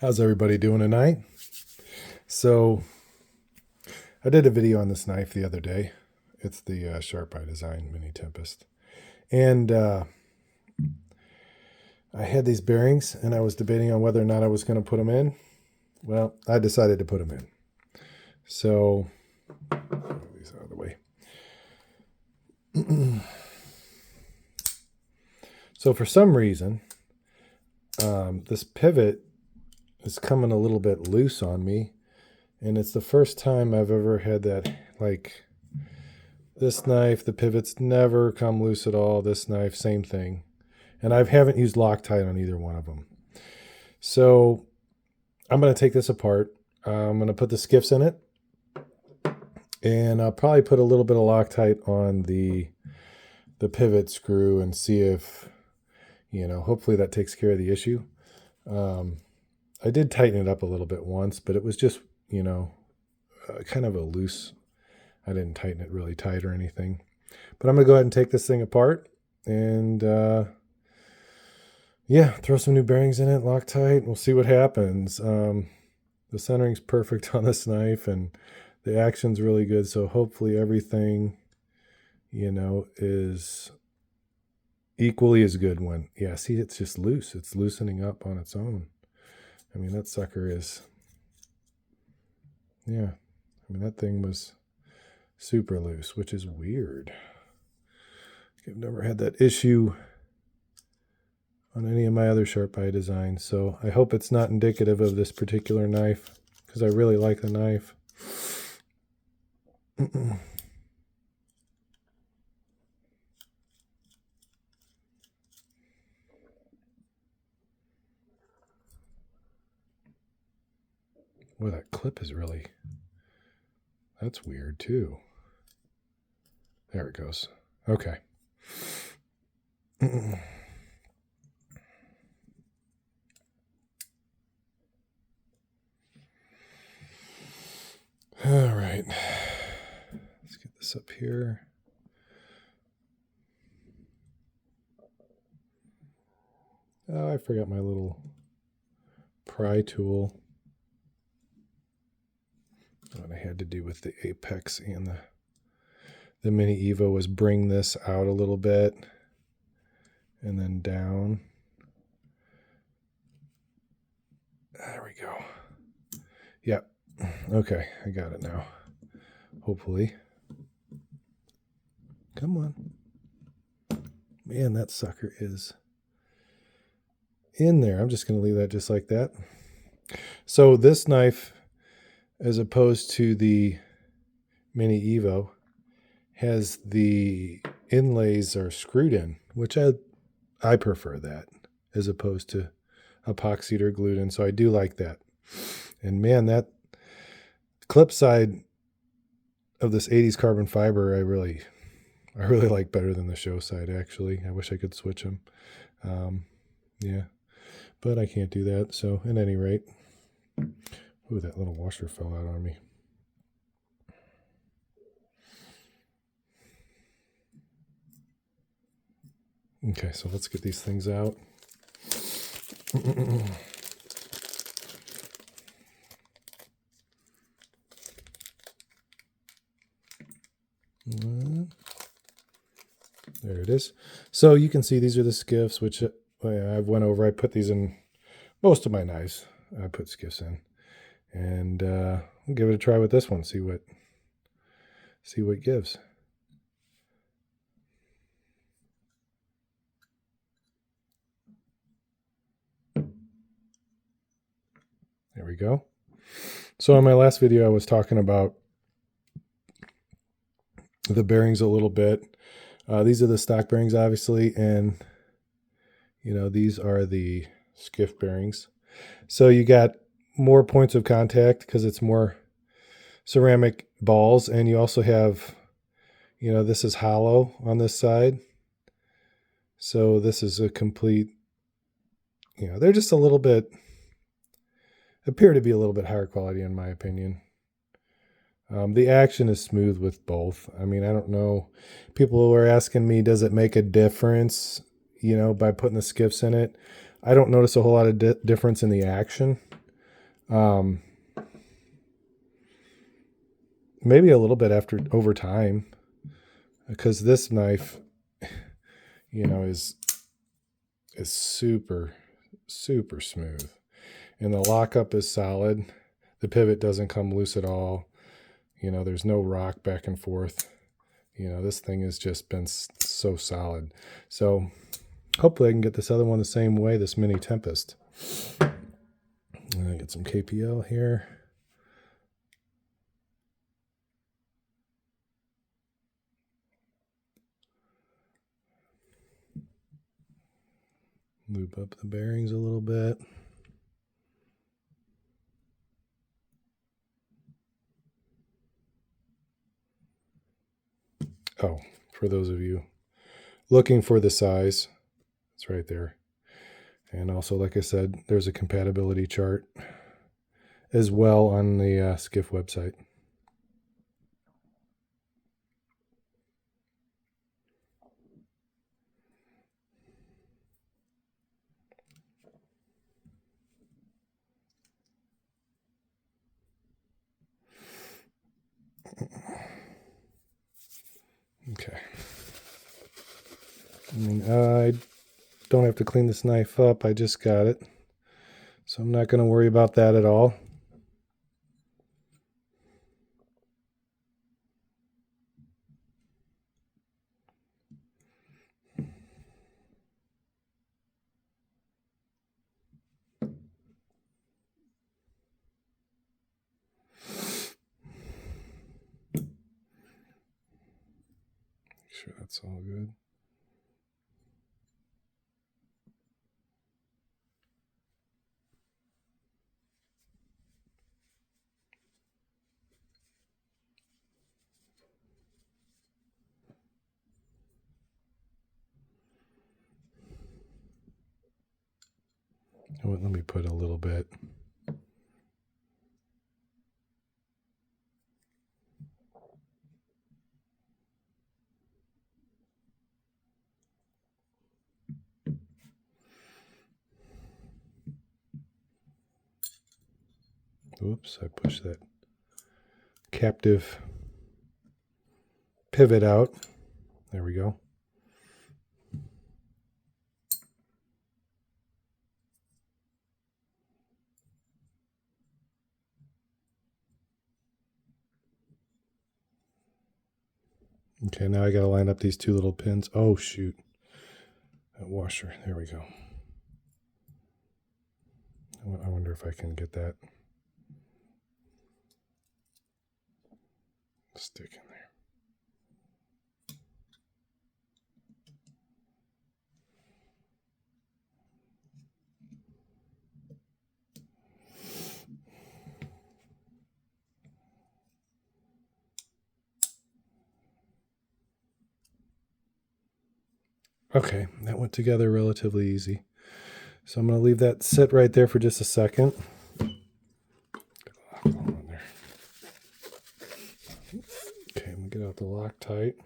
How's everybody doing tonight? So I did a video on this knife the other day. It's the Sharp Eye Design Mini Tempest. And I had these bearings and I was debating on whether or not I was going to put them in. Well, I decided to put them in. So, move these out of the way. So for some reason, this pivot is coming a little bit loose on me. And it's the first time I've ever had that, like this knife, the pivots never come loose at all. This knife, same thing. And I haven't used Loctite on either one of them. So I'm going to take this apart. I'm going to put the skiffs in it. And I'll probably put a little bit of Loctite on the pivot screw and see if, hopefully that takes care of the issue. I did tighten it up a little bit once, but it was just, kind of a loose. I didn't tighten it really tight or anything. But I'm going to go ahead and take this thing apart and, throw some new bearings in it, Loctite. We'll see what happens. The centering's perfect on this knife and the action's really good. So hopefully everything, is equally as good when, see, it's just loose. It's loosening up on its own. I mean, that sucker is, that thing was super loose, which is weird. I've never had that issue on any of my other Sharp Eye designs, so I hope it's not indicative of this particular knife, because I really like the knife. Boy, that clip is really... That's weird, too. There it goes. Okay. All right. Let's get this up here. Oh, I forgot my little pry tool. What I had to do with the Apex and the Mini Evo was bring this out a little bit and then down. There we go. Yep. Okay, I got it now. Hopefully. Come on. Man, that sucker is in there. I'm just going to leave that just like that. So this knife, as opposed to the Mini Evo, has the inlays are screwed in, which I prefer that as opposed to epoxied or glued in. So I do like that. And man, that clip side of this 80s carbon fiber, I really like better than the show side, actually. I wish I could switch them. But I can't do that. So at any rate, ooh, that little washer fell out on me. Okay, so let's get these things out. There it is. So you can see these are the skiffs, which I've went over. I put these in most of my knives. I put skiffs in. And I'll give it a try with this one, see what gives. There we go. So in my last video, I was talking about the bearings a little bit. These are the stock bearings, obviously, and these are the skiff bearings. So you got more points of contact because it's more ceramic balls, and you also have, this is hollow on this side. So this is a complete, they're just a little bit, appear to be a little bit higher quality in my opinion. The action is smooth with both. I mean, I don't know. People were asking me, does it make a difference, by putting the skiffs in it? I don't notice a whole lot of difference in the action. Maybe a little bit over time, because this knife, is super, super smooth, and the lockup is solid. The pivot doesn't come loose at all. There's no rock back and forth. This thing has just been so solid. So hopefully I can get this other one the same way, this mini Tempest. I get some KPL here. Lube up the bearings a little bit. Oh, for those of you looking for the size, it's right there. And also, like I said, there's a compatibility chart as well on the Skiff website. Okay. I don't have to clean this knife up. I just got it. So I'm not going to worry about that at all. Sure, that's all good. Let me put a little bit. Oops, I pushed that captive pivot out. There we go. Okay, now I got to line up these two little pins. Oh, shoot. That washer. There we go. I wonder if I can get that stick in there. Okay, that went together relatively easy. So I'm going to leave that sit right there for just a second. Okay, I'm going to get out the Loctite.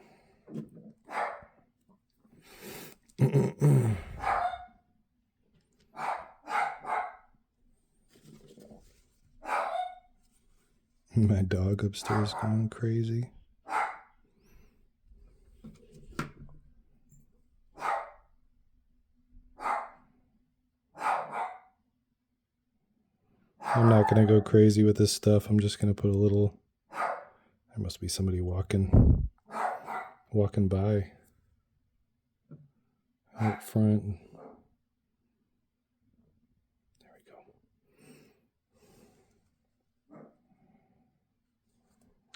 My dog upstairs going crazy. I'm not going to go crazy with this stuff. I'm just going to put a little... There must be somebody walking by out front. There we go.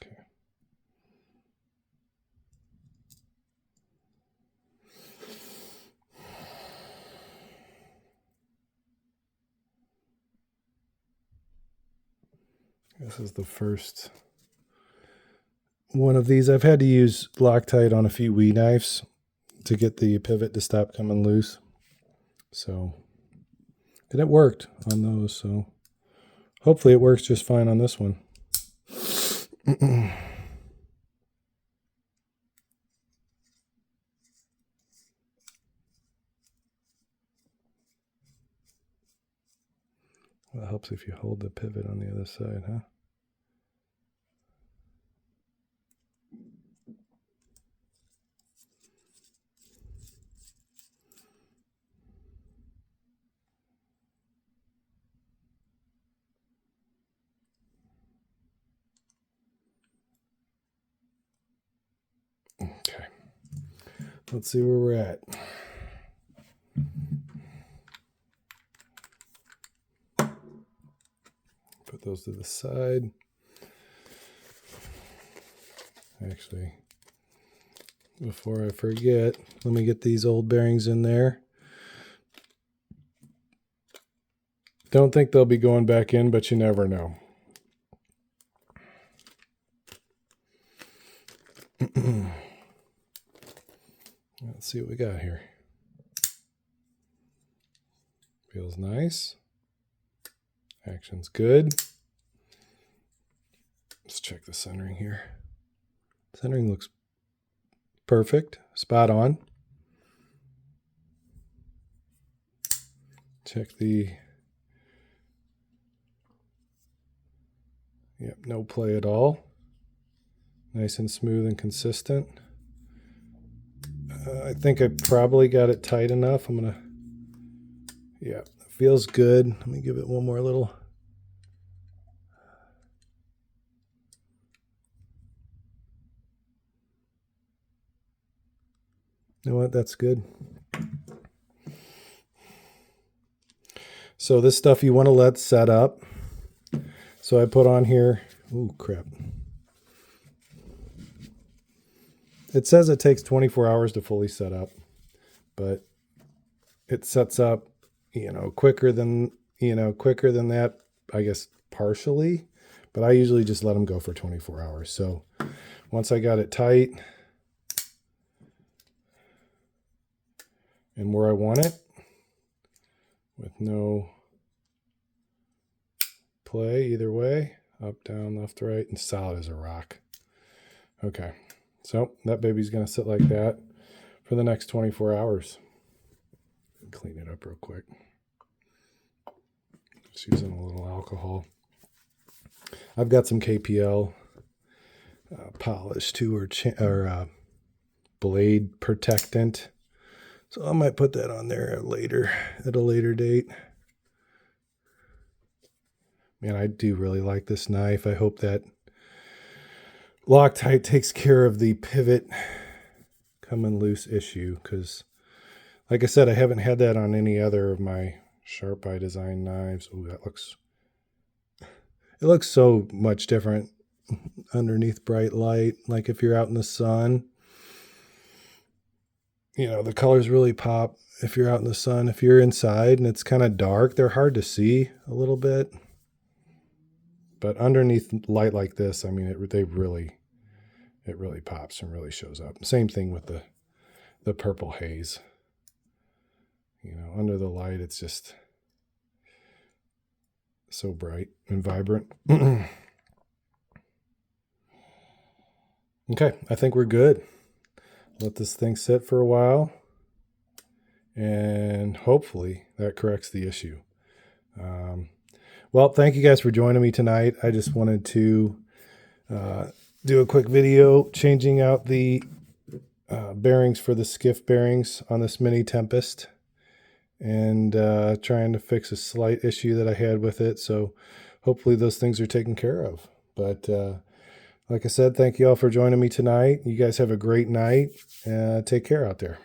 Okay. This is the first one of these. I've had to use Loctite on a few Wii knives to get the pivot to stop coming loose. So, and it worked on those. So hopefully it works just fine on this one. It helps if you hold the pivot on the other side, huh? Okay. Let's see where we're at. Put those to the side. Actually, before I forget, let me get these old bearings in there. Don't think they'll be going back in, but you never know. Let's see what we got here. Feels nice. Action's good. Let's check the centering here. Centering looks perfect, spot on. Check the, yep, no play at all. Nice and smooth and consistent. I think I probably got it tight enough. I'm gonna, yeah, it feels good. Let me give it one more little. You know what? That's good. So this stuff you want to let set up. So I put on here, ooh, crap. It says it takes 24 hours to fully set up, but it sets up, quicker than that, I guess partially, but I usually just let them go for 24 hours. So once I got it tight and where I want it with no play either way, up, down, left, right, and solid as a rock. Okay. So that baby's going to sit like that for the next 24 hours. Clean it up real quick. Just using a little alcohol. I've got some KPL polish too, or blade protectant. So I might put that on there at a later date. Man, I do really like this knife. I hope that Loctite takes care of the pivot coming loose issue, because like I said, I haven't had that on any other of my Sharp by Design knives. Oh, it looks so much different underneath bright light. Like if you're out in the sun, the colors really pop if you're out in the sun. If you're inside and it's kind of dark, they're hard to see a little bit. But underneath light like this, I mean, it really pops and really shows up. Same thing with the purple haze. Under the light, it's just so bright and vibrant. Okay, I think we're good. Let this thing sit for a while, and hopefully that corrects the issue. Well, thank you guys for joining me tonight. I just wanted to do a quick video changing out the bearings for the skiff bearings on this mini Tempest, and trying to fix a slight issue that I had with it. So hopefully those things are taken care of. But like I said, thank you all for joining me tonight. You guys have a great night. Take care out there.